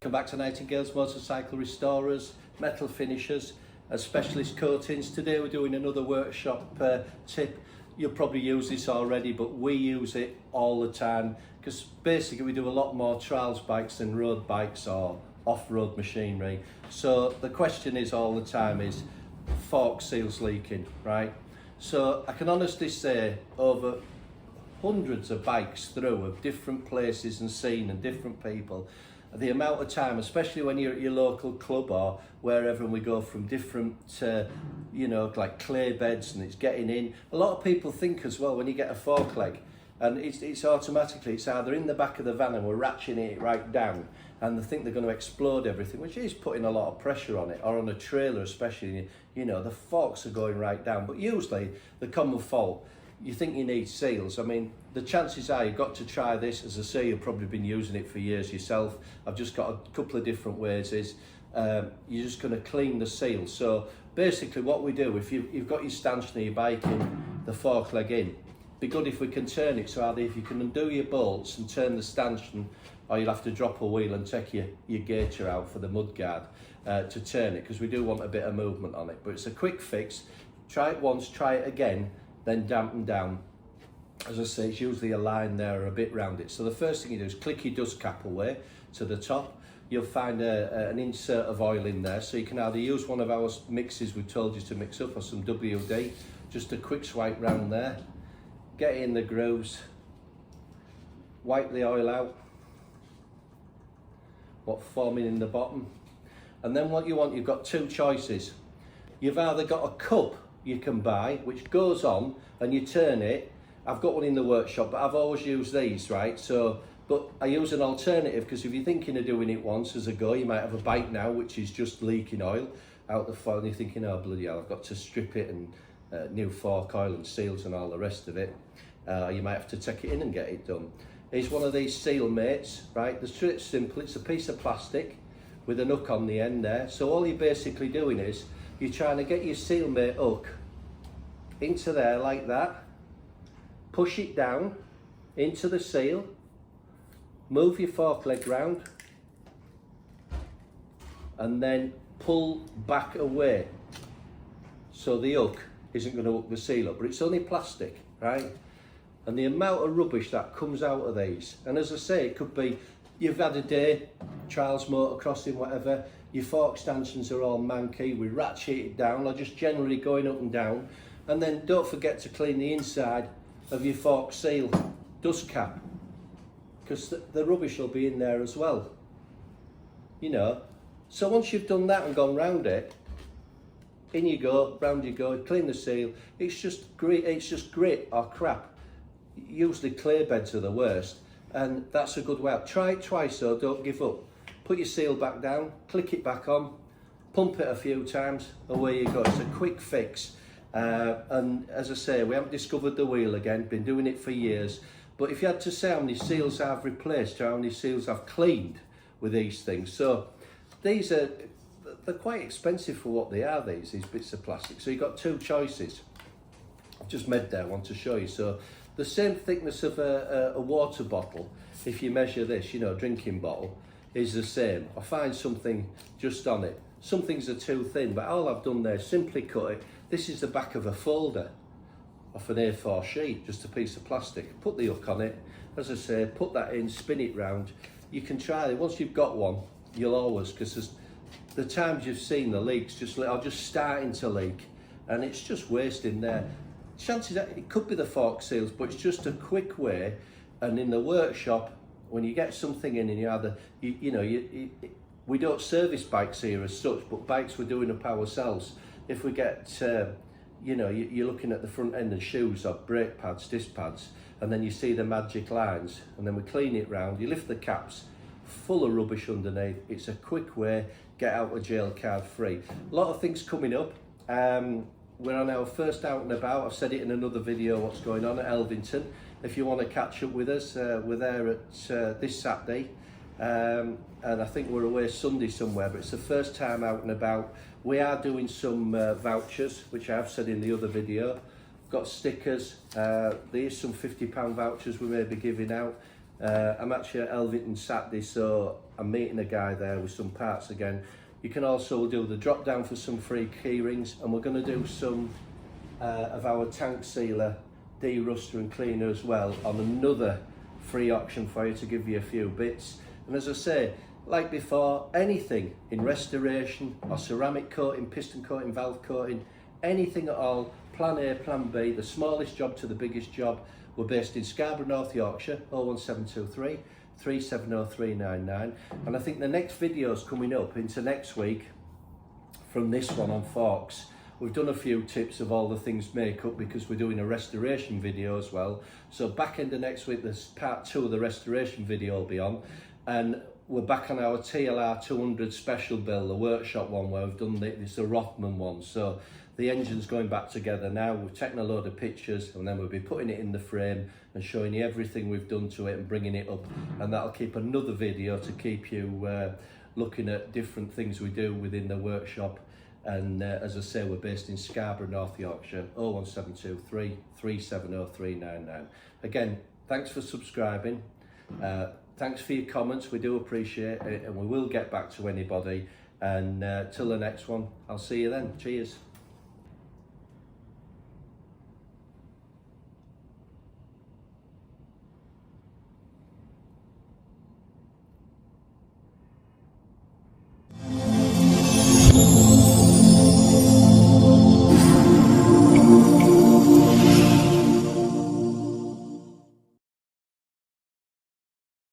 Come back to Nightingale's Motorcycle Restorers, Metal Finishers and Specialist Coatings. Today we're doing another workshop tip. You'll probably use this already, but we use it all the time because basically we do a lot more trials bikes than road bikes or off-road machinery. So the question is all the time is fork seals leaking, right? So I can honestly say over hundreds of bikes through of different places and scene and different people, the amount of time, especially when you're at your local club or wherever, and we go from different, you know, like clay beds and it's getting in. A lot of people think as well when you get a fork leg, and it's automatically, it's either in the back of the van and we're ratcheting it right down and they think they're going to explode everything, which is putting a lot of pressure on it, or on a trailer especially, you know, the forks are going right down. But usually the common fault, you think you need seals. I mean, the chances are you've got to try this. As I say, you've probably been using it for years yourself. I've just got a couple of different ways. You're just going to clean the seal. So basically what we do, if you've got your stanchion of your bike in, the fork leg in, be good if we can turn it. So either if you can undo your bolts and turn the stanchion, or you'll have to drop a wheel and take your gaiter out for the mudguard to turn it, because we do want a bit of movement on it. But it's a quick fix. Try it once, try it again, then dampen down. As I say, it's usually a line there or a bit round it. So the first thing you do is click your dust cap away to the top. You'll find an insert of oil in there, so you can either use one of our mixes we told you to mix up, or some WD. Just a quick swipe round there, get in the grooves, wipe the oil out, what's forming in the bottom. And then what you want, you've got two choices. You've either got a cup you can buy which goes on and you turn it. I've got one in the workshop, but I've always used these, right? So, but I use an alternative, because if you're thinking of doing it once as a go, you might have a bike now which is just leaking oil out the fork, and you're thinking, oh bloody hell, I've got to strip it and new fork oil and seals and all the rest of it. You might have to take it in and get it done. It's one of these seal mates, right? It's simple. It's a piece of plastic with a hook on the end there. So all you're basically doing is you're trying to get your seal mate hook into there like that, push it down into the seal, move your fork leg round, and then pull back away so the hook isn't going to hook the seal up. But it's only plastic, right? And the amount of rubbish that comes out of these, and as I say, it could be you've had a day, trials, motocrossing, whatever, your fork stanchions are all manky, we ratchet it down, or just generally going up and down. And then don't forget to clean the inside of your fork seal dust cap, because the rubbish will be in there as well, you know. So once you've done that and gone round it, in you go, round you go, clean the seal. It's just grit or crap. Usually clay beds are the worst, and that's a good way out. Try it twice though, don't give up. Put your seal back down, click it back on, pump it a few times, away you go. It's a quick fix. And as I say, we haven't discovered the wheel again, been doing it for years. But if you had to say how many seals I've replaced or how many seals I've cleaned with these things, so these are, they're quite expensive for what they are, these bits of plastic. So you've got two choices. I've just made there, I want to show you. So the same thickness of a water bottle, if you measure this, you know, drinking bottle, is the same. I find something just on it. Some things are too thin, but all I've done there is simply cut it. This is the back of a folder off an A4 sheet, just a piece of plastic. Put the hook on it, as I say, put that in, spin it round. You can try it. Once you've got one, you'll always, because the times you've seen the leaks are just starting to leak, and it's just wasting there. Chances are it could be the fork seals, but it's just a quick way. And in the workshop, when you get something in and you either, we don't service bikes here as such, but bikes we're doing up ourselves. If we get, you're looking at the front end of shoes or brake pads, disc pads, and then you see the magic lines, and then we clean it round, you lift the caps, full of rubbish underneath. It's a quick way, get out of jail card free. A lot of things coming up. We're on our first out and about. I've said it in another video what's going on at Elvington. If you want to catch up with us, we're there at this Saturday. And I think we're away Sunday somewhere, but it's the first time out and about. We are doing some vouchers, which I have said in the other video. Got stickers, there's some £50 vouchers we may be giving out. I'm actually at Elvington Saturday, so I'm meeting a guy there with some parts again. You can also do the drop down for some free key rings, and we're going to do some of our tank sealer de-ruster and cleaner as well on another free auction for you to give you a few bits. And as I say, like before, anything in restoration or ceramic coating, piston coating, valve coating, anything at all, plan A, plan B, the smallest job to the biggest job. We're based in Scarborough, North Yorkshire, 01723 370399. And I think the next video's coming up into next week from this one on forks. We've done a few tips of all the things make up because we're doing a restoration video as well. So back end of next week, there's part 2 of the restoration video will be on. And we're back on our TLR 200 special build, the workshop one where we've done this, the Rothman one. So the engine's going back together now. We've taken a load of pictures and then we'll be putting it in the frame and showing you everything we've done to it and bringing it up. And that'll keep another video to keep you looking at different things we do within the workshop. And as I say, we're based in Scarborough, North Yorkshire, 01723 370399. Again, thanks for subscribing. Thanks for your comments, we do appreciate it, and we will get back to anybody. And till the next one, I'll see you then. Cheers.